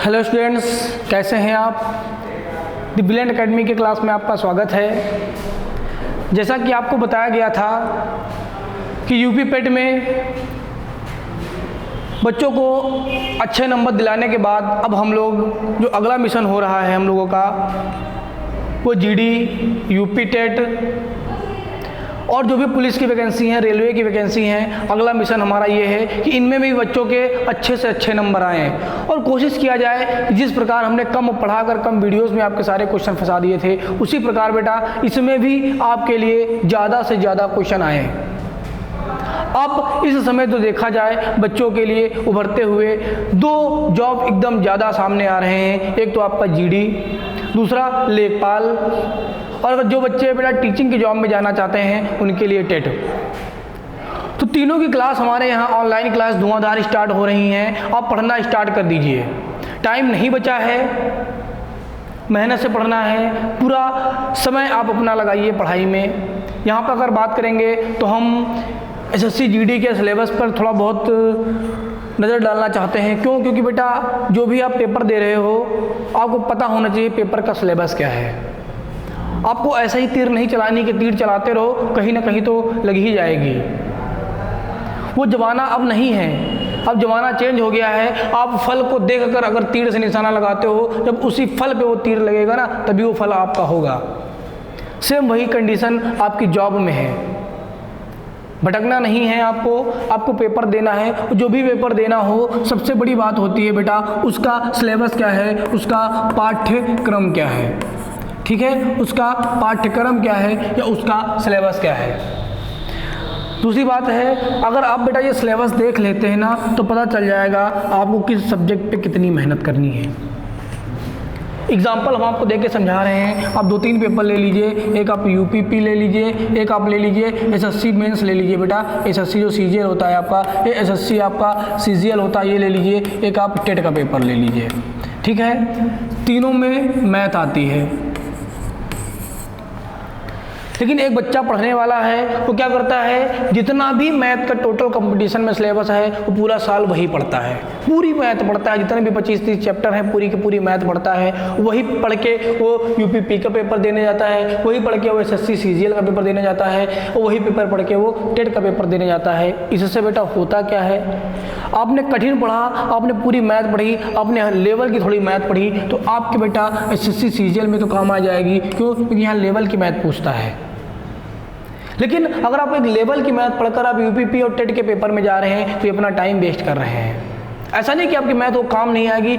Hello students, कैसे हैं आप। द ब्रिलियंट एकेडमी के क्लास में आपका स्वागत है। जैसा कि आपको बताया गया था कि यूपी पेट में बच्चों को अच्छे नंबर दिलाने के बाद अब हम लोग जो अगला मिशन हो रहा है हम लोगों का वो जीडी, यूपी टेट और जो भी पुलिस की वैकेंसी हैं, रेलवे की वैकेंसी हैं, अगला मिशन हमारा ये है कि इनमें भी बच्चों के अच्छे से अच्छे नंबर आएँ और कोशिश किया जाए कि जिस प्रकार हमने कम पढ़ाकर कम वीडियोस में आपके सारे क्वेश्चन फंसा दिए थे उसी प्रकार बेटा इसमें भी आपके लिए ज़्यादा से ज़्यादा क्वेश्चन आए। अब इस समय तो देखा जाए बच्चों के लिए उभरते हुए दो जॉब एकदम ज़्यादा सामने आ रहे हैं। एक तो आपका जीडी, दूसरा लेखपाल, और अगर जो बच्चे बेटा टीचिंग की जॉब में जाना चाहते हैं उनके लिए टेट। तो तीनों की क्लास हमारे यहाँ ऑनलाइन क्लास धुआंधार स्टार्ट हो रही हैं। आप पढ़ना स्टार्ट कर दीजिए, टाइम नहीं बचा है, मेहनत से पढ़ना है, पूरा समय आप अपना लगाइए पढ़ाई में। यहाँ पर अगर बात करेंगे तो हम एसएससी जीडी के सिलेबस पर थोड़ा बहुत नज़र डालना चाहते हैं। क्यों? क्योंकि बेटा जो भी आप पेपर दे रहे हो आपको पता होना चाहिए पेपर का सिलेबस क्या है। आपको ऐसा ही तीर नहीं चलानी कि तीर चलाते रहो, कहीं ना कहीं तो लग ही जाएगी। वो ज़माना अब नहीं है, अब ज़माना चेंज हो गया है। आप फल को देखकर अगर तीर से निशाना लगाते हो, जब उसी फल पे वो तीर लगेगा ना तभी वो फल आपका होगा। सेम वही कंडीशन आपकी जॉब में है। भटकना नहीं है आपको पेपर देना है। जो भी पेपर देना हो सबसे बड़ी बात होती है बेटा उसका सिलेबस क्या है, उसका पाठ्यक्रम क्या है। ठीक है, उसका पाठ्यक्रम क्या है या उसका सिलेबस क्या है। दूसरी बात है, अगर आप बेटा ये सिलेबस देख लेते हैं ना तो पता चल जाएगा आपको किस सब्जेक्ट पे कितनी मेहनत करनी है। एग्जाम्पल हम आपको देके समझा रहे हैं। आप 2-3 पेपर ले लीजिए, एक आप यूपीपी ले लीजिए, एक आप ले लीजिए एसएससी मेंस ले लीजिए बेटा। एसएससी जो सीजीएल होता है आपका, ये एसएससी आपका सीजीएल होता है, ये ले लीजिए। एक आप टेट का पेपर ले लीजिए। ठीक है, तीनों में मैथ आती है। लेकिन एक बच्चा पढ़ने वाला है वो क्या करता है, जितना भी मैथ का टोटल कंपटीशन में सिलेबस है वो पूरा साल वही पढ़ता है, पूरी मैथ पढ़ता है। जितने भी 25-30 चैप्टर हैं पूरी की पूरी मैथ पढ़ता है। वही पढ़ के वो यूपीपी का पेपर देने जाता है, वही पढ़ के वो एसएससी सीजीएल का पेपर देने जाता है, वही पेपर पढ़ के वो टेट का पेपर देने जाता है। इससे बेटा होता क्या है, आपने कठिन पढ़ा, आपने पूरी मैथ पढ़ी, आपने लेवल की थोड़ी मैथ पढ़ी तो आपके बेटा एसएससी सीजीएल में तो काम आ जाएगी। क्यों? क्योंकि यहाँ लेवल की मैथ पूछता है। लेकिन अगर आप एक लेवल की मैथ पढ़कर आप यूपीपी और टेट के पेपर में जा रहे हैं तो ये अपना टाइम वेस्ट कर रहे हैं। ऐसा नहीं कि आपकी मैथ वो काम नहीं आएगी,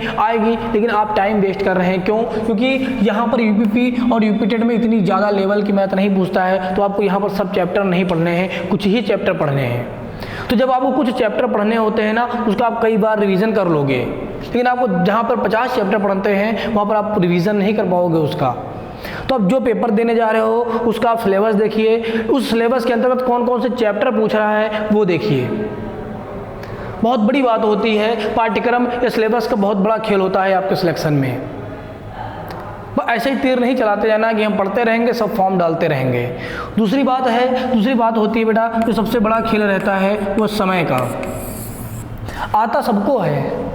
लेकिन आप टाइम वेस्ट कर रहे हैं। क्यों? क्योंकि यहाँ पर यूपीपी और यूपी टेट में इतनी ज़्यादा लेवल की मैथ नहीं पूछता है, तो आपको यहाँ पर सब चैप्टर नहीं पढ़ने हैं, कुछ ही चैप्टर पढ़ने हैं। तो जब आपको कुछ चैप्टर पढ़ने होते हैं ना उसका आप कई बार रिवीजन कर लोगे, लेकिन आपको जहाँ पर 50 चैप्टर पढ़ते हैं वहाँ पर आप रिवीजन नहीं कर पाओगे उसका। तो अब जो पेपर देने जा रहे हो उसका आप सिलेबस देखिए, उस सिलेबस के अंतर्गत कौन कौन से चैप्टर पूछ रहा है वो देखिए। बहुत बड़ी बात होती है, पाठ्यक्रम या सिलेबस का बहुत बड़ा खेल होता है आपके सिलेक्शन में। ऐसे ही तीर नहीं चलाते जाना कि हम पढ़ते रहेंगे सब फॉर्म डालते रहेंगे। दूसरी बात होती है बेटा जो सबसे बड़ा खेल रहता है वो समय का। आता सबको है,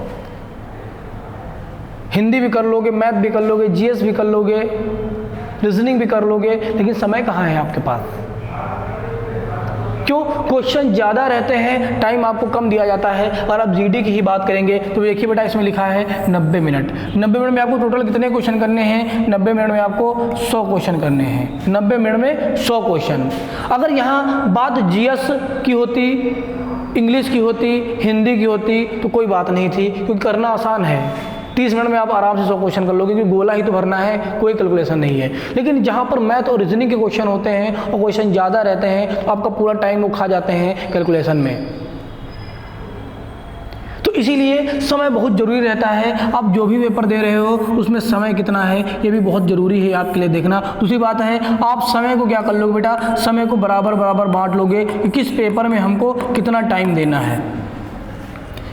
हिंदी भी कर लोगे, मैथ भी कर लोगे, जीएस भी कर लोगे, रीजनिंग भी कर लोगे, लेकिन समय कहाँ है आपके पास। क्यों? क्वेश्चन ज़्यादा रहते हैं, टाइम आपको कम दिया जाता है। और अब जीडी की ही बात करेंगे तो देखिए बेटा इसमें लिखा है 90 मिनट। 90 मिनट में आपको टोटल कितने क्वेश्चन करने हैं? 90 मिनट में आपको 100 क्वेश्चन करने हैं। 90 मिनट में 100 क्वेश्चन। अगर यहाँ बात जीएस की होती, इंग्लिश की होती, हिंदी की होती तो कोई बात नहीं थी, क्योंकि करना आसान है। 30 मिनट में आप आराम से 100 क्वेश्चन कर लोगे, क्योंकि गोला ही तो भरना है, कोई कैलकुलेशन नहीं है। लेकिन जहाँ पर मैथ और रीजनिंग के क्वेश्चन होते हैं और क्वेश्चन ज़्यादा रहते हैं तो आपका पूरा टाइम वो खा जाते हैं कैलकुलेशन में। तो इसीलिए समय बहुत ज़रूरी रहता है। आप जो भी पेपर दे रहे हो उसमें समय कितना है ये भी बहुत ज़रूरी है आपके लिए देखना। दूसरी बात है, आप समय को क्या कर लोगे बेटा, समय को बराबर बांट लोगे कि किस पेपर में हमको कितना टाइम देना है,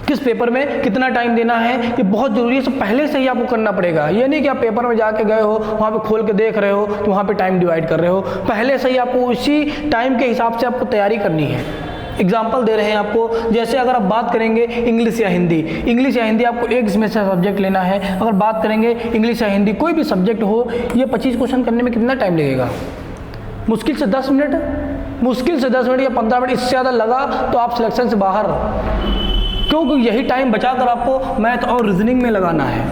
किस पेपर में कितना टाइम देना है, ये बहुत ज़रूरी है। पहले से ही आपको करना पड़ेगा। ये नहीं कि आप पेपर में जाके गए हो, वहाँ पे खोल के देख रहे हो तो वहाँ पे टाइम डिवाइड कर रहे हो। पहले से ही आपको उसी टाइम के हिसाब से आपको तैयारी करनी है। एग्जाम्पल दे रहे हैं आपको। जैसे अगर आप बात करेंगे इंग्लिश या हिंदी, इंग्लिश या हिंदी आपको एक इसमें से सब्जेक्ट लेना है। अगर बात करेंगे इंग्लिश या हिंदी, कोई भी सब्जेक्ट हो, ये 25 क्वेश्चन करने में कितना टाइम लगेगा? मुश्किल से 10 मिनट, मुश्किल से 10 मिनट या 15 मिनट, इससे ज़्यादा लगा तो आप सिलेक्शन से बाहर। क्योंकि यही टाइम बचाकर आपको मैथ और रीजनिंग में लगाना है।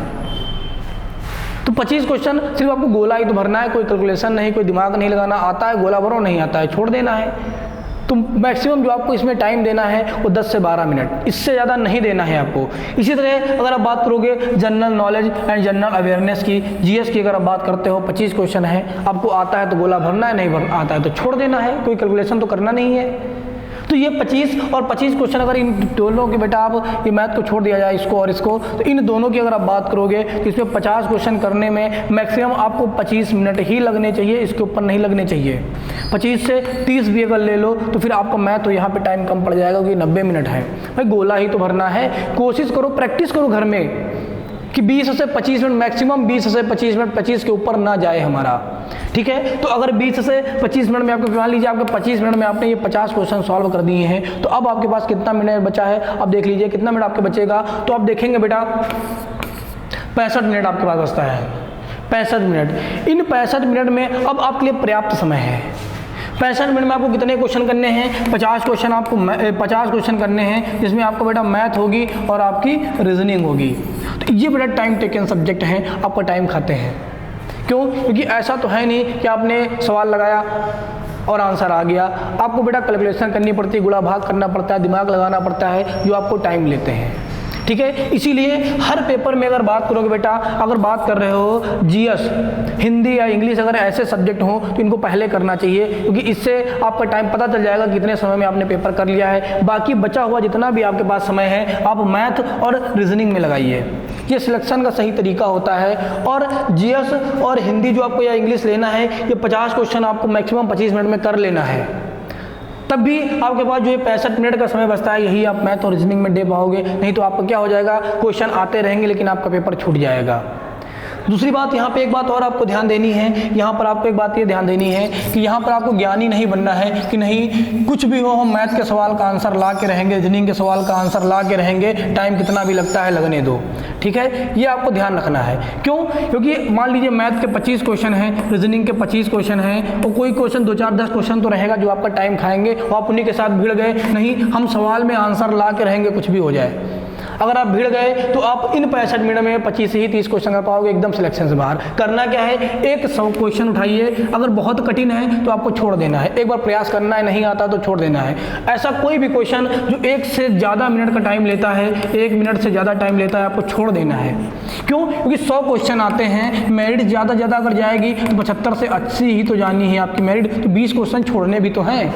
तो 25 क्वेश्चन सिर्फ आपको गोला ही तो भरना है, कोई कैलकुलेशन नहीं, कोई दिमाग नहीं लगाना। आता है गोला भरो, नहीं आता है छोड़ देना है। तो मैक्सिमम जो आपको इसमें टाइम देना है वो 10 से 12 मिनट, इससे ज़्यादा नहीं देना है आपको। इसी तरह अगर आप बात करोगे general knowledge and general awareness की, जीएस की अगर आप बात करते हो, 25 क्वेश्चन है, आपको आता है तो गोला भरना है, नहीं आता है तो छोड़ देना है, कोई कैलकुलेशन तो करना नहीं है। तो ये 25 और 25 क्वेश्चन अगर इन दोनों के बेटा आप ये मैथ को छोड़ दिया जाए, इसको और इसको, तो इन दोनों की अगर आप बात करोगे तो इसमें 50 क्वेश्चन करने में मैक्सिमम आपको 25 मिनट ही लगने चाहिए, इसके ऊपर नहीं लगने चाहिए। 25 से 30 भी अगर ले लो तो फिर आपका मैथ तो यहाँ पे टाइम कम पड़ जाएगा, क्योंकि 90 मिनट है भाई, गोला ही तो भरना है। कोशिश करो, प्रैक्टिस करो घर में कि 20 से 25 मिनट मैक्सिमम, 20 से 25 मिनट, 25 के ऊपर ना जाए हमारा, ठीक है। तो अगर 20 से 25 मिनट में आपको, मान लीजिए आपके 25 मिनट में आपने ये 50 क्वेश्चन सॉल्व कर दिए हैं, तो अब आपके पास कितना मिनट बचा है? अब देख लीजिए कितना मिनट आपके बचेगा। तो आप देखेंगे बेटा 65 मिनट आपके पास बचता है, 65 मिनट। इन 65 मिनट में अब आपके लिए पर्याप्त समय है। 65 मिनट में आपको कितने क्वेश्चन करने हैं? 50 क्वेश्चन आपको 50 क्वेश्चन करने हैं, जिसमें आपको बेटा मैथ होगी और आपकी रीजनिंग होगी। तो ये बेटा टाइम टेकन सब्जेक्ट हैं, आपका टाइम खाते हैं। क्यों? क्योंकि ऐसा तो है नहीं कि आपने सवाल लगाया और आंसर आ गया। आपको बेटा कैलकुलेशन करनी पड़ती है, गुणा भाग करना पड़ता है, दिमाग लगाना पड़ता है, जो आपको टाइम लेते हैं, ठीक है। इसीलिए हर पेपर में अगर बात करोगे बेटा, अगर बात कर रहे हो जीएस, हिंदी या इंग्लिश, अगर ऐसे सब्जेक्ट हो तो इनको पहले करना चाहिए, क्योंकि इससे आपका टाइम पता चल जाएगा कितने समय में आपने पेपर कर लिया है। बाकी बचा हुआ जितना भी आपके पास समय है आप मैथ और रीजनिंग में लगाइए, ये सिलेक्शन का सही तरीका होता है। और जीएस और हिंदी जो आपको या इंग्लिश लेना है, ये 50 क्वेश्चन आपको मैक्सिमम 25 मिनट में कर लेना है, तब भी आपके पास जो ये 65 मिनट का समय बचता है, यही आप मैथ और रीजनिंग में दे पाओगे। नहीं तो आपका क्या हो जाएगा, क्वेश्चन आते रहेंगे लेकिन आपका पेपर छूट जाएगा। दूसरी बात, यहाँ पे एक बात और आपको ध्यान देनी है, यहाँ पर आपको एक बात ये ध्यान देनी है कि यहाँ पर आपको ज्ञानी नहीं बनना है कि नहीं कुछ भी हो हम मैथ के सवाल का आंसर ला के रहेंगे, रीजनिंग के सवाल का आंसर ला के रहेंगे, टाइम कितना भी लगता है लगने दो, ठीक है। ये आपको ध्यान रखना है। क्यों? क्योंकि मान लीजिए मैथ के 25 क्वेश्चन हैं, रीजनिंग के 25 क्वेश्चन हैं, और कोई क्वेश्चन 2, 4, 10 क्वेश्चन तो रहेगा जो आपका टाइम खाएंगे, और आप उन्हीं के साथ भिड़ गए, नहीं हम सवाल में आंसर ला के रहेंगे, कुछ भी हो जाए। अगर आप भिड़ गए तो आप इन 65 मिनट में 25 से ही 30 क्वेश्चन कर पाओगे, एकदम सिलेक्शन से बाहर। करना क्या है, एक 100 क्वेश्चन उठाइए, अगर बहुत कठिन है तो आपको छोड़ देना है, एक बार प्रयास करना है, नहीं आता तो छोड़ देना है। ऐसा कोई भी क्वेश्चन जो 1 से ज़्यादा मिनट का टाइम लेता है, 1 मिनट से ज़्यादा टाइम लेता है, आपको छोड़ देना है। क्यों? क्योंकि 100 क्वेश्चन आते हैं, मेरिट ज़्यादा अगर जाएगी तो 75 से 80 ही तो जानी है आपकी मेरिट, तो 20 क्वेश्चन छोड़ने भी तो हैं।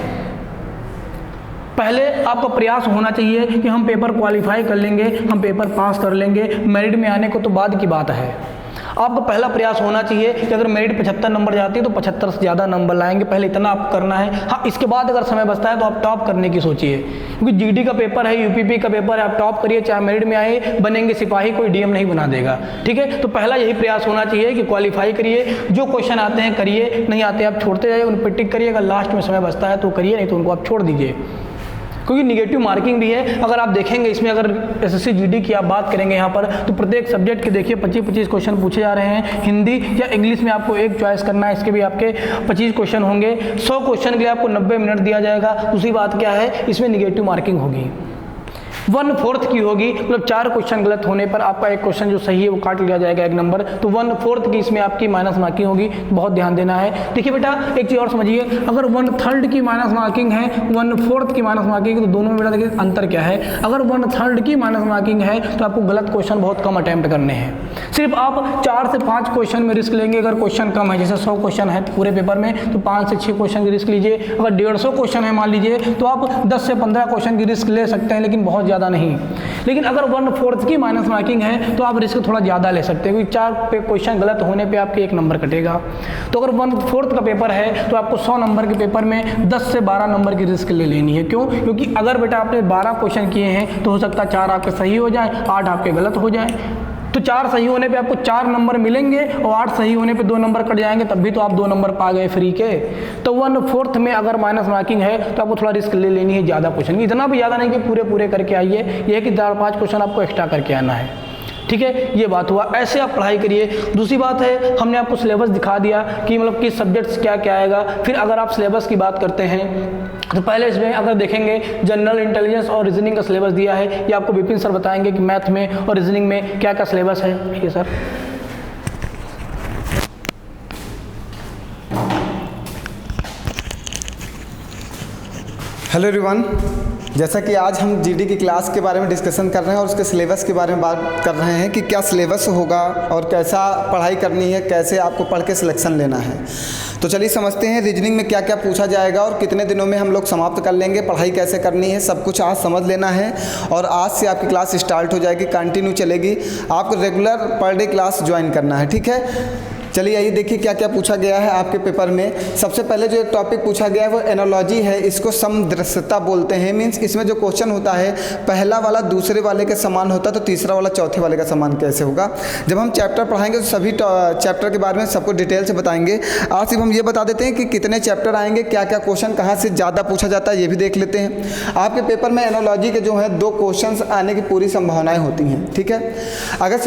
पहले आपका प्रयास होना चाहिए कि हम पेपर क्वालिफाई कर लेंगे, हम पेपर पास कर लेंगे, मेरिट में आने को तो बाद की बात है। आपका पहला प्रयास होना चाहिए कि अगर मेरिट 75 नंबर जाती है तो 75 से ज़्यादा नंबर लाएंगे, पहले इतना आपको करना है। हाँ, इसके बाद अगर समय बचता है तो आप टॉप करने की सोचिए, क्योंकि जीडी का पेपर है, यूपीपी का पेपर है, आप टॉप करिए, चाहे मेरिट में आए, बनेंगे सिपाही, कोई डीएम नहीं बना देगा, ठीक है। तो पहला यही प्रयास होना चाहिए कि क्वालिफाई करिए, जो क्वेश्चन आते हैं करिए, नहीं आते आप छोड़ते जाइए, उन पर टिक करिए, अगर लास्ट में समय बचता है तो करिए, नहीं तो उनको आप छोड़ दीजिए, क्योंकि निगेटिव मार्किंग भी है। अगर आप देखेंगे इसमें, अगर एसएससी जीडी की आप बात करेंगे यहाँ पर, तो प्रत्येक सब्जेक्ट के देखिए 25-25 क्वेश्चन पूछे जा रहे हैं। हिंदी या इंग्लिश में आपको एक चॉइस करना है, इसके भी आपके 25 क्वेश्चन होंगे। 100 क्वेश्चन के लिए आपको 90 मिनट दिया जाएगा। दूसरी बात क्या है, इसमें निगेटिव मार्किंग होगी, 1/4 की होगी, मतलब 4 क्वेश्चन गलत होने पर आपका एक क्वेश्चन जो सही है वो काट लिया जाएगा 1 नंबर, तो 1/4 की इसमें आपकी माइनस मार्किंग होगी। बहुत ध्यान देना है। देखिए बेटा एक चीज़ और समझिए, अगर 1/3 की माइनस मार्किंग है, 1/4 की माइनस मार्किंग है, तो दोनों में बेटा देखिए अंतर क्या है। अगर 1/3 की माइनस मार्किंग है तो आपको गलत क्वेश्चन बहुत कम अटैम्प्ट करने हैं, सिर्फ आप 4 से 5 क्वेश्चन में रिस्क लेंगे। अगर क्वेश्चन कम है, जैसे 100 क्वेश्चन है पूरे पेपर में, तो 5 से 6 क्वेश्चन की रिस्क लीजिए। अगर 150 क्वेश्चन है मान लीजिए, तो आप 10 से 15 क्वेश्चन की रिस्क ले सकते हैं, लेकिन बहुत ज़्यादा नहीं। लेकिन अगर 1/4 की माइनस मार्किंग है तो आप रिस्क थोड़ा ज़्यादा ले सकते हैं, क्योंकि 4 क्वेश्चन गलत होने पे आपके 1 नंबर कटेगा। तो अगर 1/4 का पेपर है तो आपको 100 नंबर के पेपर में 10 से 12 नंबर की रिस्क ले लेनी है। क्यों? क्योंकि अगर बेटा आपने 12 क्वेश्चन किए हैं तो हो सकता है 4 आपके सही हो जाए, 8 आपके गलत हो जाए। तो 4 सही होने पे आपको 4 नंबर मिलेंगे और 8 सही होने पे 2 नंबर कट जाएंगे, तब भी तो आप 2 नंबर पा गए फ्री के। तो 1/4 में अगर माइनस मार्किंग है तो आपको थोड़ा रिस्क ले लेनी है ज़्यादा क्वेश्चन, इतना भी ज़्यादा नहीं कि पूरे करके आइए, ये है कि 4-5 क्वेश्चन आपको एक्स्ट्रा करके आना है, ठीक है। ये बात हुआ, ऐसे आप पढ़ाई करिए। दूसरी बात है, हमने आपको सिलेबस दिखा दिया कि मतलब किस सब्जेक्ट्स क्या क्या आएगा। फिर अगर आप सिलेबस की बात करते हैं तो पहले इसमें अगर देखेंगे जनरल इंटेलिजेंस और रीजनिंग का सिलेबस दिया है, ये आपको विपिन सर बताएंगे कि मैथ में और रीजनिंग में क्या क्या सिलेबस है। ये सर हेलो एवरीवन, जैसा कि आज हम जीडी की क्लास के बारे में डिस्कशन कर रहे हैं और उसके सिलेबस के बारे में बात कर रहे हैं कि क्या सिलेबस होगा और कैसा पढ़ाई करनी है, कैसे आपको पढ़ के सिलेक्शन लेना है। तो चलिए समझते हैं रीजनिंग में क्या क्या पूछा जाएगा और कितने दिनों में हम लोग समाप्त कर लेंगे, पढ़ाई कैसे करनी है, सब कुछ आज समझ लेना है। और आज से आपकी क्लास स्टार्ट हो जाएगी, कंटिन्यू चलेगी, आपको regular per day class join करना है, ठीक है। चलिए आइए देखिए क्या क्या पूछा गया है आपके पेपर में। सबसे पहले जो एक टॉपिक पूछा गया है वो एनालॉजी है, इसको समदृश्यता बोलते हैं। मीन्स इसमें जो क्वेश्चन होता है, पहला वाला दूसरे वाले के समान होता है तो तीसरा वाला चौथे वाले का समान कैसे होगा। जब हम चैप्टर पढ़ाएंगे तो सभी चैप्टर के बारे में सबको डिटेल से बताएंगे। आज सिर्फ हम ये बता देते हैं कि कितने चैप्टर आएंगे, क्या क्या क्वेश्चन कहाँ से ज़्यादा पूछा जाता है, ये भी देख लेते हैं। आपके पेपर में एनालॉजी के जो है 2 क्वेश्चन आने की पूरी संभावनाएँ होती हैं, ठीक है। अगर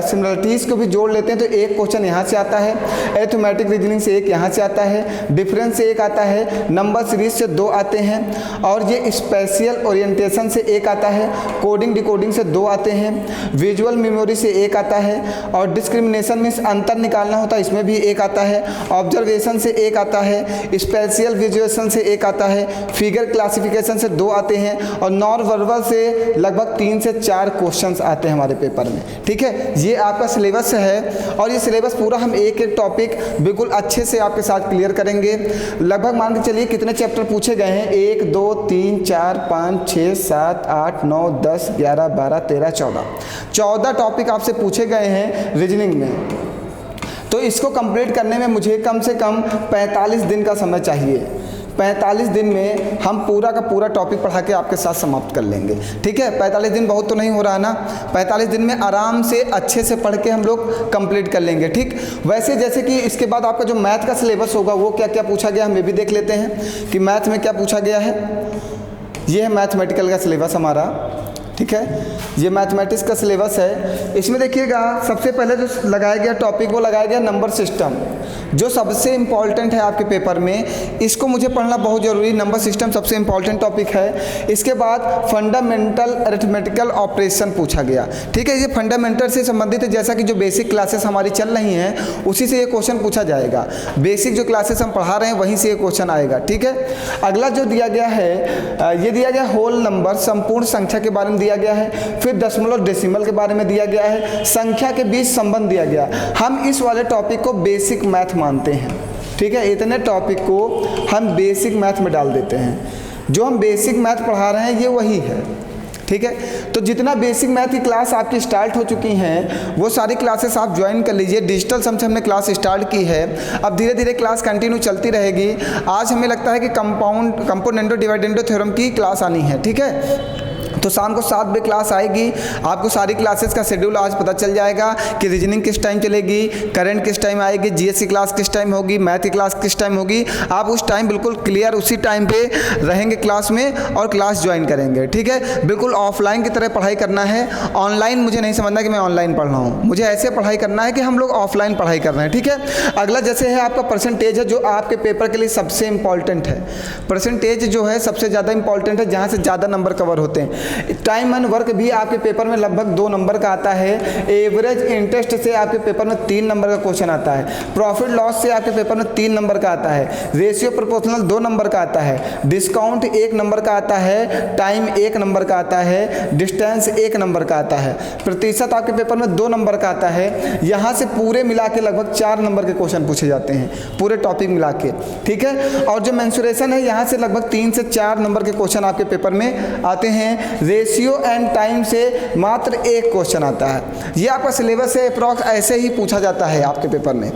सिमिलरिटीज़ को भी जोड़ लेते हैं तो एक क्वेश्चन यहाँ से आता है, अरिथमेटिक रीजनिंग से एक यहाँ से आता है, डिफरेंस से एक आता है, नंबर सीरीज से 2 आते हैं, और ये स्पेशियल ओरिएंटेशन से एक आता है, कोडिंग डिकोडिंग से 2 आते हैं, विजुअल मेमोरी से एक आता है, और डिस्क्रिमिनेशन मीन्स अंतर निकालना होता है, इसमें भी एक आता है, ऑब्जर्वेशन से एक आता है, स्पेशियल विजुएशन से एक आता है, फिगर क्लासिफिकेशन से 2 आते हैं, और नॉन वर्बल से लगभग 3 से 4 क्वेश्चन आते हैं हमारे पेपर में, ठीक है। ये आपका सिलेबस है और ये सिलेबस पूरा हम एक एक टॉपिक बिल्कुल अच्छे से आपके साथ क्लियर करेंगे। लगभग मान के चलिए कितने चैप्टर पूछे गए हैं, 1 2 3 4 5 6 7 8 9 10 11 12 13 14 टॉपिक आपसे पूछे गए हैं रीजनिंग में। तो इसको कंप्लीट करने में मुझे कम से कम 45 दिन का समय चाहिए। 45 दिन में हम पूरा का पूरा टॉपिक पढ़ा के आपके साथ समाप्त कर लेंगे, ठीक है। 45 दिन बहुत तो नहीं हो रहा ना, 45 दिन में आराम से अच्छे से पढ़ के हम लोग कंप्लीट कर लेंगे, ठीक। वैसे जैसे कि इसके बाद आपका जो मैथ का सिलेबस होगा वो क्या क्या पूछा गया हम ये भी देख लेते हैं कि मैथ में क्या पूछा गया है। ये है मैथमेटिकल का सिलेबस हमारा, ठीक है। ये मैथमेटिक्स का सिलेबस है। इसमें देखिएगा सबसे पहले जो लगाया गया टॉपिक वो लगाया गया नंबर सिस्टम, जो सबसे इम्पॉर्टेंट है आपके पेपर में। इसको मुझे पढ़ना बहुत ज़रूरी, नंबर सिस्टम सबसे इम्पॉर्टेंट टॉपिक है। इसके बाद फंडामेंटल अरिथमेटिकल ऑपरेशन पूछा गया, ठीक है। ये फंडामेंटल से संबंधित है, जैसा कि जो बेसिक क्लासेस हमारी चल रही हैं उसी से ये क्वेश्चन पूछा जाएगा। बेसिक जो क्लासेस हम पढ़ा रहे हैं वहीं से ये क्वेश्चन आएगा, ठीक है। अगला जो दिया गया है, ये दिया गया होल नंबर, संपूर्ण संख्या के बारे में दिया गया है। फिर दशमलव डेसिमल के बारे में दिया गया है, संख्या के बीच संबंध दिया गया। हम इस वाले टॉपिक को बेसिक मैथ मानते हैं, ठीक है। इतने टॉपिक को हम बेसिक मैथ में डाल देते हैं। जो हम बेसिक मैथ पढ़ा रहे हैं ये वही है, ठीक है। तो जितना बेसिक मैथ की क्लास आपकी स्टार्ट हो चुकी हैं वो सारी क्लासेस आप ज्वाइन कर लीजिए। डिजिटल सम से हमने क्लास स्टार्ट की है, अब धीरे धीरे क्लास कंटिन्यू चलती रहेगी। आज हमें लगता है कि कंपोनेंटो डिवाइडेंडो थ्योरम की क्लास आनी है, ठीक है। तो शाम को 7 बजे क्लास आएगी, आपको सारी क्लासेस का शेड्यूल आज पता चल जाएगा कि रीजनिंग किस टाइम चलेगी, करंट किस टाइम आएगी, जीएस की क्लास किस टाइम होगी, मैथ की क्लास किस टाइम होगी। आप उस टाइम बिल्कुल क्लियर उसी टाइम पे रहेंगे क्लास में और क्लास ज्वाइन करेंगे, ठीक है। बिल्कुल ऑफलाइन की तरह पढ़ाई करना है। ऑनलाइन मुझे नहीं समझना कि मैं ऑनलाइन पढ़ रहा हूँ, मुझे ऐसे पढ़ाई करना है कि हम लोग ऑफलाइन पढ़ाई कर रहे हैं, ठीक है। अगला जैसे है आपका परसेंटेज है, जो आपके पेपर के लिए सबसे इंपॉर्टेंट है। परसेंटेज जो है सबसे ज़्यादा इंपॉर्टेंट है, जहाँ से ज़्यादा नंबर कवर होते हैं। टाइम एंड वर्क भी आपके पेपर में लगभग 2 नंबर का आता है। एवरेज इंटरेस्ट से आपके पेपर में 3 नंबर का क्वेश्चन आता है। प्रॉफिट लॉस से आपके पेपर में 3 नंबर का आता है। रेशियो प्रोपोर्शनल 2 नंबर का आता है। डिस्काउंट 1 नंबर का आता है। टाइम 1 नंबर का आता है। डिस्टेंस 1 नंबर का आता है। प्रतिशत आपके पेपर में 2 नंबर का आता है। यहाँ से पूरे मिला के लगभग 4 नंबर के क्वेश्चन पूछे जाते हैं, पूरे टॉपिक मिला के, ठीक है। और जो मेंसुरेशन है यहाँ से लगभग 3 से 4 नंबर के क्वेश्चन आपके पेपर में आते हैं। रेशियो एंड टाइम से मात्र 1 क्वेश्चन आता है। ये आपका सिलेबस है, अप्रॉक्स ऐसे ही पूछा जाता है आपके पेपर में।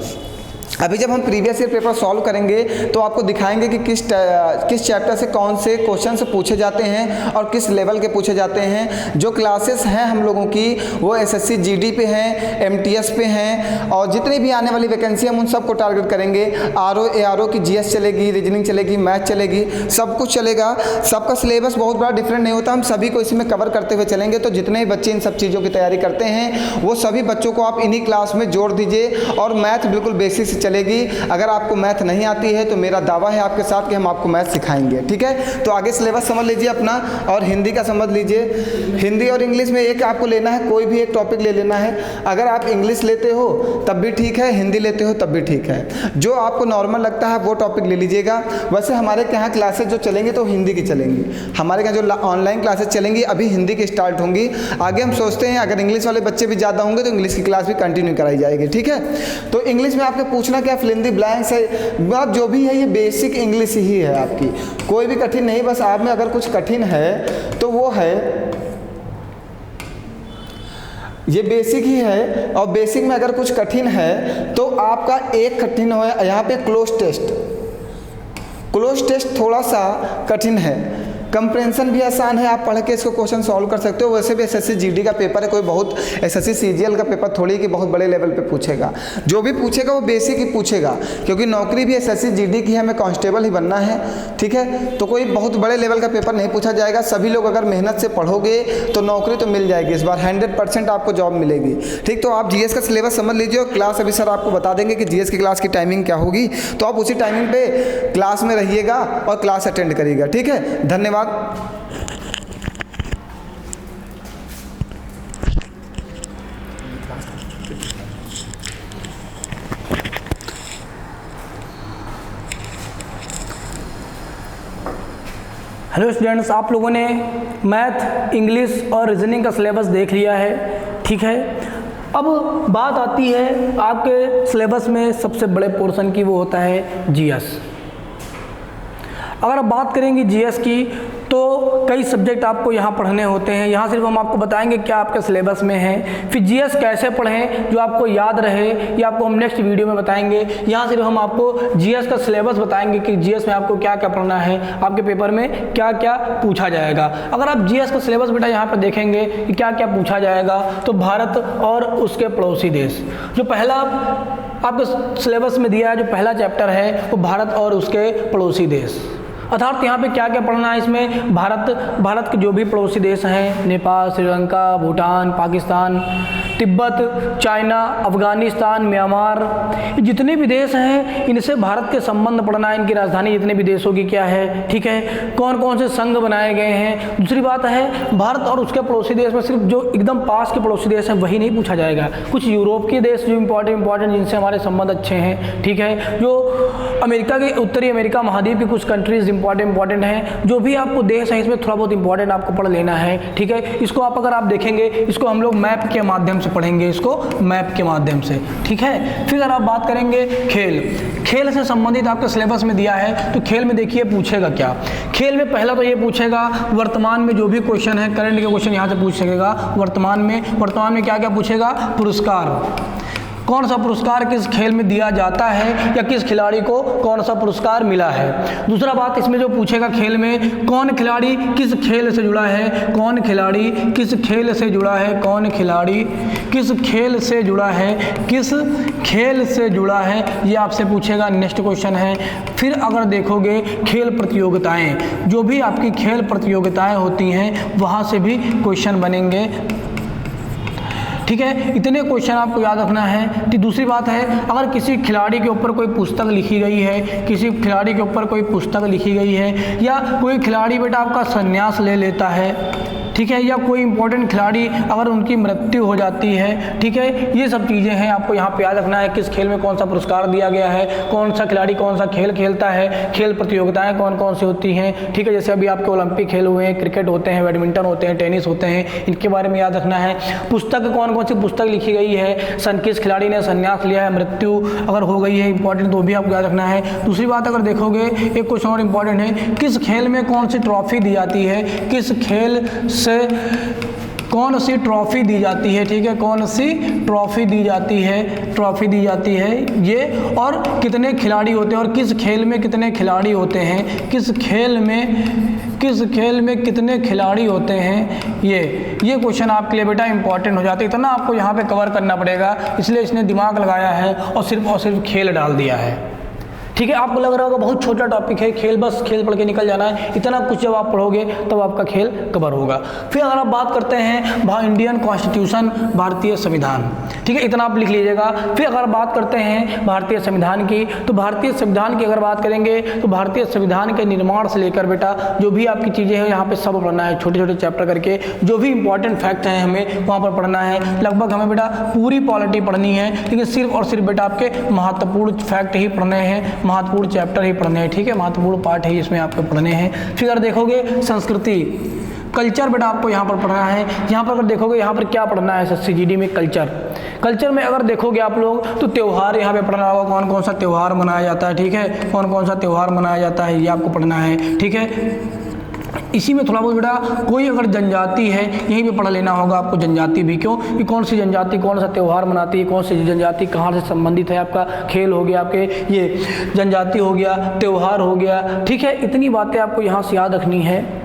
अभी जब हम प्रीवियस ईयर पेपर सॉल्व करेंगे तो आपको दिखाएंगे कि किस चैप्टर से कौन से क्वेश्चन पूछे जाते हैं और किस लेवल के पूछे जाते हैं। जो क्लासेस हैं हम लोगों की वो एसएससी जीडी पे हैं, एमटीएस पे हैं, और जितनी भी आने वाली वैकेंसी हम उन सबको टारगेट करेंगे। आरओ एआरओ की जीएस चलेगी, रीजनिंग चलेगी, मैथ चलेगी, सब कुछ चलेगा। सबका सिलेबस बहुत बड़ा डिफरेंट नहीं होता, हम सभी को इसमें कवर करते हुए चलेंगे। तो जितने बच्चे इन सब चीज़ों की तैयारी करते हैं वो सभी बच्चों को आप इन्हीं क्लास में जोड़ दीजिए। और मैथ बिल्कुल बेसिक से चलेगी। अगर आपको मैथ नहीं आती है तो मेरा दावा है आपके साथ कि हम आपको मैथ सिखाएंगे, ठीक है। तो आगे सिलेबस समझ लीजिए अपना, और हिंदी का समझ लीजिए। हिंदी और इंग्लिश में एक आपको लेना है, कोई भी एक टॉपिक ले लेना है। अगर आप इंग्लिश लेते हो तब भी ठीक है, हिंदी लेते हो तब भी ठीक है। जो आपको नॉर्मल लगता है वो टॉपिक ले लीजिएगा। वैसे हमारे यहाँ क्लासेज जो चलेंगे तो हिंदी की चलेंगी। हमारे यहाँ जो ऑनलाइन क्लासेज चलेंगी अभी हिंदी की स्टार्ट होंगी। आगे हम सोचते हैं अगर इंग्लिश वाले बच्चे भी ज़्यादा होंगे तो इंग्लिश की क्लास भी कंटिन्यू कराई जाएगी, ठीक है। तो इंग्लिश में आपको पूछना क्या, फिल इन द ब्लैंक्स है। आप जो भी है ये बेसिक इंग्लिश ही है आपकी, कोई भी कठिन नहीं। बस आप में अगर कुछ कठिन है तो वो है ये बेसिक ही है। और बेसिक में अगर कुछ कठिन है तो आपका एक कठिन हो यहाँ पे क्लोज टेस्ट थोड़ा सा कठिन है। कंप्रेंशन भी आसान है, आप पढ़ के इसको क्वेश्चन सॉल्व कर सकते हो। वैसे भी एसएससी जीडी का पेपर है, कोई बहुत एसएससी सीजीएल का पेपर थोड़ी कि बहुत बड़े लेवल पे पूछेगा। जो भी पूछेगा वो बेसिक ही पूछेगा, क्योंकि नौकरी भी एसएससी जीडी की है, हमें कांस्टेबल ही बनना है, ठीक है। तो कोई बहुत बड़े लेवल का पेपर नहीं पूछा जाएगा। सभी लोग अगर मेहनत से पढ़ोगे तो नौकरी तो मिल जाएगी, इस बार 100% आपको जॉब मिलेगी, ठीक। तो आप जीएस का सिलेबस समझ लीजिए और क्लास अभी सर आपको बता देंगे कि जीएस की क्लास की टाइमिंग क्या होगी। तो आप उसी टाइमिंग पर क्लास में रहिएगा और क्लास अटेंड करिएगा, ठीक है। धन्यवाद। हेलो स्टूडेंट्स, आप लोगों ने मैथ, इंग्लिश और रीजनिंग का सिलेबस देख लिया है, ठीक है। अब बात आती है आपके सिलेबस में सबसे बड़े पोर्शन की, वो होता है जीएस। अगर आप बात करेंगे जीएस की तो कई सब्जेक्ट आपको यहाँ पढ़ने होते हैं। यहाँ सिर्फ हम आपको बताएंगे क्या आपके सिलेबस में है, फिर जीएस कैसे पढ़ें जो आपको याद रहे, ये आपको हम नेक्स्ट वीडियो में बताएंगे। यहाँ सिर्फ हम आपको जीएस का सिलेबस बताएंगे कि जीएस में आपको क्या क्या पढ़ना है, आपके पेपर में क्या क्या पूछा जाएगा। अगर आप जीएस का सिलेबस बेटा यहाँ पर देखेंगे कि क्या क्या पूछा जाएगा, तो भारत और उसके पड़ोसी देश, जो पहला आपके सिलेबस में दिया है, जो पहला चैप्टर है वो भारत और उसके पड़ोसी देश। अर्थात यहाँ पे क्या क्या पढ़ना है इसमें, भारत के जो भी पड़ोसी देश हैं, नेपाल, श्रीलंका, भूटान, पाकिस्तान, तिब्बत, चाइना, अफगानिस्तान, म्यांमार, जितने भी देश हैं इनसे भारत के संबंध पढ़ना है, इनकी राजधानी जितने भी देशों की क्या है, ठीक है, कौन कौन से संघ बनाए गए हैं। दूसरी बात है भारत और उसके पड़ोसी देश में सिर्फ जो एकदम पास के पड़ोसी देश हैं वही नहीं पूछा जाएगा, कुछ यूरोप के देश जो इंपॉर्टेंट जिनसे हमारे संबंध अच्छे हैं, ठीक है, जो अमेरिका के उत्तरी अमेरिका महाद्वीप की कुछ कंट्रीज इंपॉर्टेंट हैं, जो भी आपको देश है इसमें थोड़ा बहुत इंपॉर्टेंट आपको पढ़ लेना है, ठीक है। इसको आप अगर आप देखेंगे, इसको हम लोग मैप के माध्यम से पढ़ेंगे, इसको मैप के माध्यम से, ठीक है। फिर अगर आप बात करेंगे खेल से संबंधित आपके सिलेबस में दिया है, तो खेल में देखिए पूछेगा क्या। खेल में पहला तो ये पूछेगा वर्तमान में जो भी क्वेश्चन है, करंट के क्वेश्चन यहाँ से पूछ सकेगा। वर्तमान में क्या क्या पूछेगा, पुरस्कार, कौन सा पुरस्कार किस खेल में दिया जाता है या किस खिलाड़ी को कौन सा पुरस्कार मिला है। दूसरा बात इसमें जो पूछेगा खेल में, कौन खिलाड़ी किस खेल से जुड़ा है, कौन खिलाड़ी किस खेल से जुड़ा है, कौन खिलाड़ी किस खेल से जुड़ा है, किस खेल से जुड़ा है, ये आपसे पूछेगा, नेक्स्ट क्वेश्चन है। फिर अगर देखोगे खेल प्रतियोगिताएं, जो भी आपकी खेल प्रतियोगिताएं होती हैं वहाँ से भी क्वेश्चन बनेंगे, ठीक है। इतने क्वेश्चन आपको याद रखना है। तो दूसरी बात है अगर किसी खिलाड़ी के ऊपर कोई पुस्तक लिखी गई है, किसी खिलाड़ी के ऊपर कोई पुस्तक लिखी गई है, या कोई खिलाड़ी बेटा आपका संन्यास ले लेता है, ठीक है, या कोई इंपॉर्टेंट खिलाड़ी अगर उनकी मृत्यु हो जाती है, ठीक है, ये सब चीज़ें हैं आपको यहाँ पे याद रखना है। किस खेल में कौन सा पुरस्कार दिया गया है, कौन सा खिलाड़ी कौन सा खेल खेलता है, खेल प्रतियोगिताएं कौन कौन सी होती हैं, ठीक है। जैसे अभी आपके ओलंपिक खेल हुए हैं, क्रिकेट होते हैं, बैडमिंटन होते हैं, टेनिस होते हैं, इनके बारे में याद रखना है। पुस्तक कौन कौन सी पुस्तक लिखी गई है, किस खिलाड़ी ने संन्यास लिया है, मृत्यु अगर हो गई है इंपॉर्टेंट, तो भी आपको याद रखना है। दूसरी बात अगर देखोगे एक क्वेश्चन और इंपॉर्टेंट है, किस खेल में कौन सी ट्रॉफी दी जाती है, किस खेल से कौन सी ट्रॉफी दी जाती है, ठीक है, कौन सी ट्रॉफी दी जाती है ये, और कितने खिलाड़ी होते हैं, और किस खेल में कितने खिलाड़ी होते हैं, किस खेल में कितने खिलाड़ी होते हैं, ये क्वेश्चन आपके लिए बेटा इंपॉर्टेंट हो जाते हैं। इतना आपको यहाँ पे कवर करना पड़ेगा, इसलिए इसने दिमाग लगाया है और सिर्फ खेल डाल दिया है। ठीक है, आपको लग रहा होगा बहुत छोटा टॉपिक है, खेल, बस खेल पढ़ के निकल जाना है, इतना कुछ जब आप पढ़ोगे तब आपका खेल कवर होगा। फिर अगर आप बात करते हैं इंडियन कॉन्स्टिट्यूशन, भारतीय संविधान, ठीक है, इतना आप लिख लीजिएगा। फिर अगर बात करते हैं भारतीय संविधान की, तो भारतीय संविधान की अगर बात करेंगे तो भारतीय संविधान के निर्माण से लेकर बेटा जो भी आपकी चीज़ें हैं यहाँ पे सब पढ़ना है, छोटे छोटे चैप्टर करके, जो भी इंपॉर्टेंट फैक्ट हैं हमें वहाँ पर पढ़ना है। लगभग हमें बेटा पूरी पॉलिटी पढ़नी है, लेकिन सिर्फ और सिर्फ बेटा आपके महत्वपूर्ण फैक्ट ही पढ़ने हैं, महत्वपूर्ण चैप्टर ही पढ़ने हैं, ठीक है, महत्वपूर्ण पार्ट ही इसमें आपको पढ़ने हैं। फिर अगर देखोगे संस्कृति, कल्चर बेटा आपको यहाँ पर पढ़ना है। यहाँ पर अगर देखोगे यहाँ पर क्या पढ़ना है SSCGD में, कल्चर में अगर देखोगे आप लोग तो त्यौहार यहाँ पे पढ़ना होगा, कौन कौन सा त्यौहार मनाया जाता है, ठीक है, कौन कौन सा त्यौहार मनाया जाता है ये आपको पढ़ना है, ठीक है। इसी में थोड़ा बहुत बेटा कोई अगर जनजाति है यहीं पे पढ़ लेना होगा आपको, जनजाति भी, क्यों कि कौन सी जनजाति कौन सा त्यौहार मनाती है, कौन सी जनजाति कहाँ से संबंधित है, आपका खेल हो गया, आपके ये जनजाति हो गया, त्यौहार हो गया, ठीक है, इतनी बातें आपको यहाँ से याद रखनी है।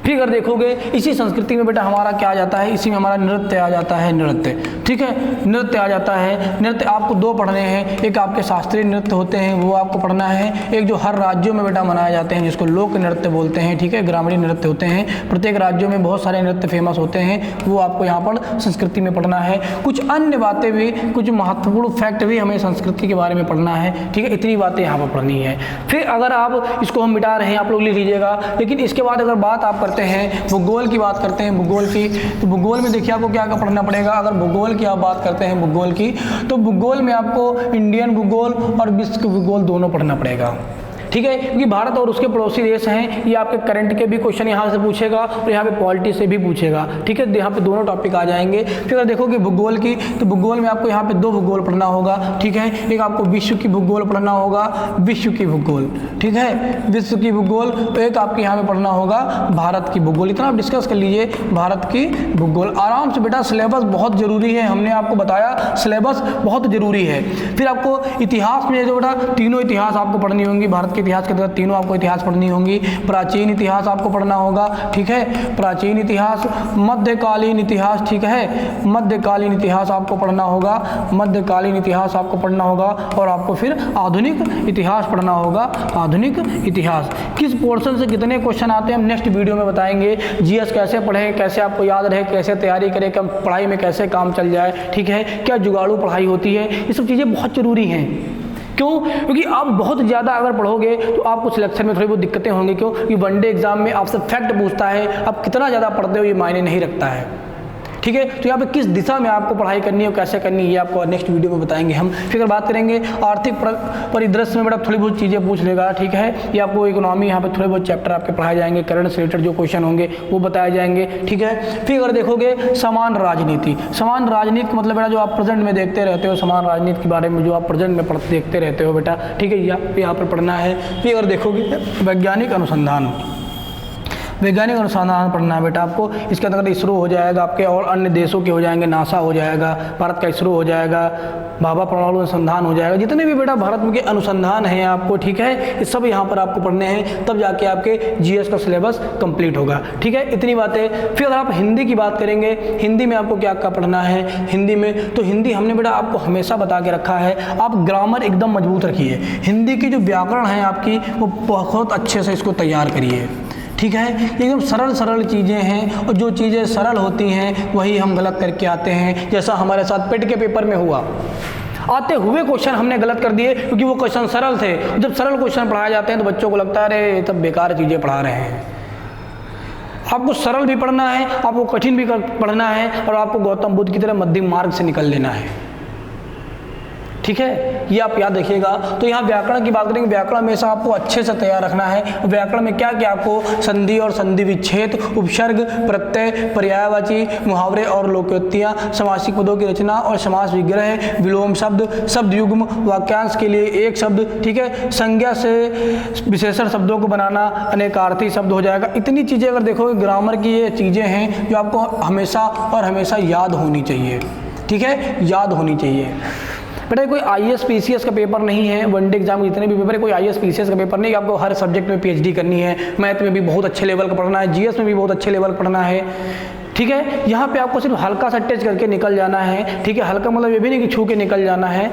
फिर अगर देखोगे इसी संस्कृति में बेटा हमारा क्या आ जाता है, इसी में हमारा नृत्य आ जाता है, नृत्य, ठीक है, नृत्य आ जाता है। नृत्य आपको दो पढ़ने हैं, एक आपके शास्त्रीय नृत्य होते हैं वो आपको पढ़ना है, एक जो हर राज्यों में बेटा मनाए जाते हैं जिसको लोक नृत्य बोलते हैं, ठीक है, ग्रामीण नृत्य होते हैं, प्रत्येक राज्यों में बहुत सारे नृत्य फेमस होते हैं, वो आपको यहाँ पर संस्कृति में पढ़ना है। कुछ अन्य बातें भी, कुछ महत्वपूर्ण फैक्ट भी हमें संस्कृति के बारे में पढ़ना है, ठीक है, इतनी बातें यहाँ पर पढ़नी है। फिर अगर आप इसको हम मिटा रहे हैं, आप लोग लिख लीजिएगा, लेकिन इसके बाद अगर बात आप करते हैं भूगोल की, बात करते हैं भूगोल की, तो भूगोल में देखिए आपको क्या क्या पढ़ना पड़ेगा। अगर भूगोल की आप बात करते हैं भूगोल की, तो भूगोल में आपको इंडियन भूगोल और विश्व भूगोल दोनों पढ़ना पड़ेगा, ठीक है, क्योंकि भारत और उसके पड़ोसी देश हैं, ये आपके करंट के भी क्वेश्चन यहाँ से पूछेगा और यहाँ पे पॉलिटी से भी पूछेगा, ठीक है, यहाँ पे दोनों टॉपिक आ जाएंगे। फिर अगर देखोगे भूगोल की, तो भूगोल में आपको यहाँ पे दो भूगोल पढ़ना होगा, ठीक है, एक आपको विश्व की भूगोल पढ़ना होगा, विश्व की भूगोल, ठीक है, विश्व की भूगोल, तो एक आपके यहाँ पे पढ़ना होगा भारत की भूगोल। इतना आप डिस्कस कर लीजिए भारत की भूगोल आराम से बेटा। सिलेबस बहुत जरूरी है, हमने आपको बताया सिलेबस बहुत जरूरी है। फिर आपको इतिहास में जो बेटा तीनों इतिहास आपको पढ़नी होंगी, भारत इतिहास के तहत तीनों आपको इतिहास पढ़नी होंगी। प्राचीन इतिहास आपको पढ़ना होगा, ठीक है, प्राचीन इतिहास, मध्यकालीन इतिहास, ठीक है, मध्यकालीन इतिहास आपको पढ़ना होगा, मध्यकालीन इतिहास आपको पढ़ना होगा, और आपको फिर आधुनिक इतिहास पढ़ना होगा, आधुनिक इतिहास। किस पोर्शन से कितने क्वेश्चन आते हैं हम नेक्स्ट वीडियो में बताएंगे। जीएस कैसे पढ़ें, कैसे आपको याद रहे, कैसे तैयारी करें, कम पढ़ाई में कैसे काम चल जाए, ठीक है, क्या जुगाड़ू पढ़ाई होती है, ये सब चीज़ें बहुत ज़रूरी हैं। क्यों? क्योंकि आप बहुत ज़्यादा अगर पढ़ोगे तो आपको सिलेक्शन में थोड़ी बहुत दिक्कतें होंगी। क्यों? कि वनडे एग्जाम में आपसे फैक्ट पूछता है, आप कितना ज़्यादा पढ़ते हो ये मायने नहीं रखता है, ठीक है। तो यहाँ पे किस दिशा में आपको पढ़ाई करनी है और कैसे करनी है ये आपको नेक्स्ट वीडियो में बताएंगे हम। फिर बात करेंगे आर्थिक परिदृश्य में बेटा थोड़ी बहुत चीज़ें पूछ लेगा, ठीक है, ये आपको इकोनॉमी यहाँ पे थोड़े बहुत चैप्टर आपके पढ़ाए जाएंगे, करंट से रिलेटेड जो क्वेश्चन होंगे वो बताए जाएंगे, ठीक है। फिर अगर देखोगे समान राजनीति, समान राजनीति मतलब बेटा जो आप प्रेजेंट में देखते रहते हो, समान राजनीति के बारे में जो आप प्रेजेंट में देखते रहते हो बेटा, ठीक है, यहाँ पर पढ़ना है। फिर अगर देखोगे वैज्ञानिक अनुसंधान, वैज्ञानिक अनुसंधान पढ़ना है बेटा आपको। इसके अंदर इसरो हो जाएगा आपके, और अन्य देशों के हो जाएंगे, नासा हो जाएगा, भारत का इसरो हो जाएगा, भाभा परमाणु अनुसंधान हो जाएगा, जितने भी बेटा भारत में के अनुसंधान हैं आपको, ठीक है, ये सब यहाँ पर आपको पढ़ने हैं, तब जाके आपके जीएस का सिलेबस कंप्लीट होगा, ठीक है, इतनी बातें। फिर अगर आप हिंदी की बात करेंगे, हिंदी में आपको क्या क्या पढ़ना है हिंदी में, तो हिंदी हमने बेटा आपको हमेशा बता के रखा है, आप ग्रामर एकदम मजबूत रखिए, हिंदी की जो व्याकरण है आपकी वो बहुत अच्छे से इसको तैयार करिए, ठीक है। एकदम सरल सरल चीज़ें हैं, और जो चीज़ें सरल होती हैं वही हम गलत करके आते हैं, जैसा हमारे साथ पेट के पेपर में हुआ। आते हुए क्वेश्चन हमने गलत कर दिए क्योंकि वो क्वेश्चन सरल थे। जब सरल क्वेश्चन पढ़ाए जाते हैं तो बच्चों को लगता है अरे तब बेकार चीज़ें पढ़ा रहे हैं। आपको सरल भी पढ़ना है, आपको कठिन भी पढ़ना है, और आपको गौतम बुद्ध की तरह मध्यम मार्ग से निकल लेना है, ठीक है, ये आप याद रखिएगा। तो यहाँ व्याकरण की बात करेंगे, व्याकरण हमेशा आपको अच्छे से तैयार रखना है। व्याकरण में क्या क्या आपको संधि और संधि विच्छेद, उपसर्ग, प्रत्यय, पर्यायवाची, मुहावरे और लोकोक्तियाँ, समासिक पदों की रचना और समास विग्रह, विलोम शब्द, शब्द युग्म, वाक्यांश के लिए एक शब्द, ठीक है, संज्ञा से विशेषण शब्दों को बनाना, अनेकार्थी शब्द हो जाएगा। इतनी चीज़ें अगर देखोगे ग्रामर की, ये चीज़ें हैं जो आपको हमेशा और हमेशा याद होनी चाहिए, ठीक है, याद होनी चाहिए। बेटा कोई IAS PCS का पेपर नहीं है, वनडे एग्जाम जितने भी पेपर है, कोई IAS PCS का पेपर नहीं। आपको हर सब्जेक्ट में PhD करनी है, मैथ में भी बहुत अच्छे लेवल का पढ़ना है, GS में भी बहुत अच्छे लेवल का पढ़ना है, ठीक है। यहाँ पे आपको सिर्फ हल्का सा टच करके निकल जाना है, ठीक है। हल्का मतलब ये भी नहीं कि छू के निकल जाना है,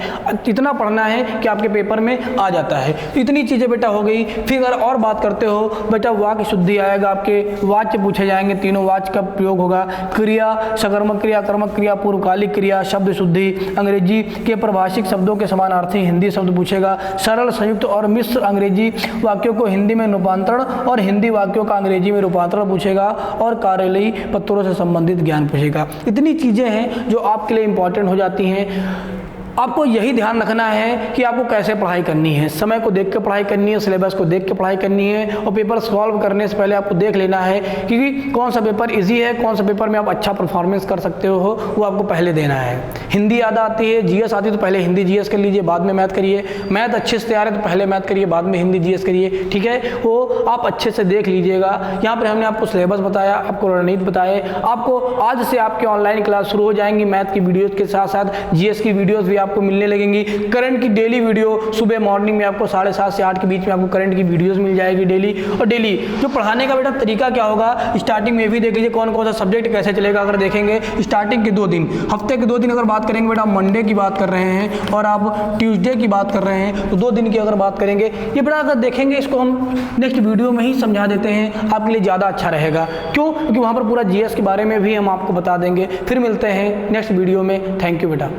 इतना पढ़ना है कि आपके पेपर में आ जाता है। इतनी चीज़ें बेटा हो गई। फिर अगर और बात करते हो बेटा, वाक्य शुद्धि आएगा, आपके वाच्य पूछे जाएंगे, तीनों वाच्य का प्रयोग होगा। क्रिया, सकर्मक क्रिया, कर्मक क्रिया, पूर्वकालिक क्रिया, शब्द शुद्धि, अंग्रेजी के प्रभाषिक शब्दों के समानार्थी हिंदी शब्द पूछेगा। सरल, संयुक्त और मिश्र अंग्रेजी वाक्यों को हिंदी में रूपांतरण और हिंदी वाक्यों का अंग्रेजी में रूपांतरण पूछेगा। और कार्यालयी पत्रों से संबंधित ज्ञान पूछेगा। इतनी चीज़ें हैं जो आपके लिए इंपॉर्टेंट हो जाती हैं। आपको यही ध्यान रखना है कि आपको कैसे पढ़ाई करनी है, समय को देख के पढ़ाई करनी है, सिलेबस को देख के पढ़ाई करनी है। और पेपर सॉल्व करने से पहले आपको देख लेना है कि कौन सा पेपर इजी है, कौन सा पेपर में आप अच्छा परफॉर्मेंस कर सकते हो, वो आपको पहले देना है। हिंदी याद आती है, GS आती है तो पहले हिंदी GS कर लीजिए, बाद में मैथ करिए। मैथ अच्छे से तैयार है तो पहले मैथ करिए, बाद में हिंदी GS करिए, ठीक है। वो आप अच्छे से देख लीजिएगा। यहाँ पर हमने आपको सिलेबस बताया, आपको रणनीति बताए। आपको आज से आपके ऑनलाइन क्लास शुरू हो जाएंगी, मैथ की वीडियोज़ के साथ साथ GS की वीडियोज़ भी आपको मिलने लगेंगी। करंट की डेली वीडियो सुबह मॉर्निंग में आपको 7:30 से 8 के बीच में आपको करंट की वीडियोस मिल जाएगी डेली। और डेली जो पढ़ाने का बेटा तरीका क्या होगा, स्टार्टिंग में भी देख लीजिए कौन कौन सा सब्जेक्ट कैसे चलेगा। अगर देखेंगे स्टार्टिंग के 2 दिन, हफ्ते के 2 दिन अगर बात करेंगे बेटा, मंडे की बात कर रहे हैं और आप ट्यूसडे की बात कर रहे हैं, तो 2 दिन की अगर बात करेंगे, ये बेटा अगर देखेंगे इसको हम नेक्स्ट वीडियो में ही समझा देते हैं, आपके लिए ज़्यादा अच्छा रहेगा। क्यों? क्योंकि वहाँ पर पूरा GS के बारे में भी हम आपको बता देंगे। फिर मिलते हैं नेक्स्ट वीडियो में। थैंक यू बेटा।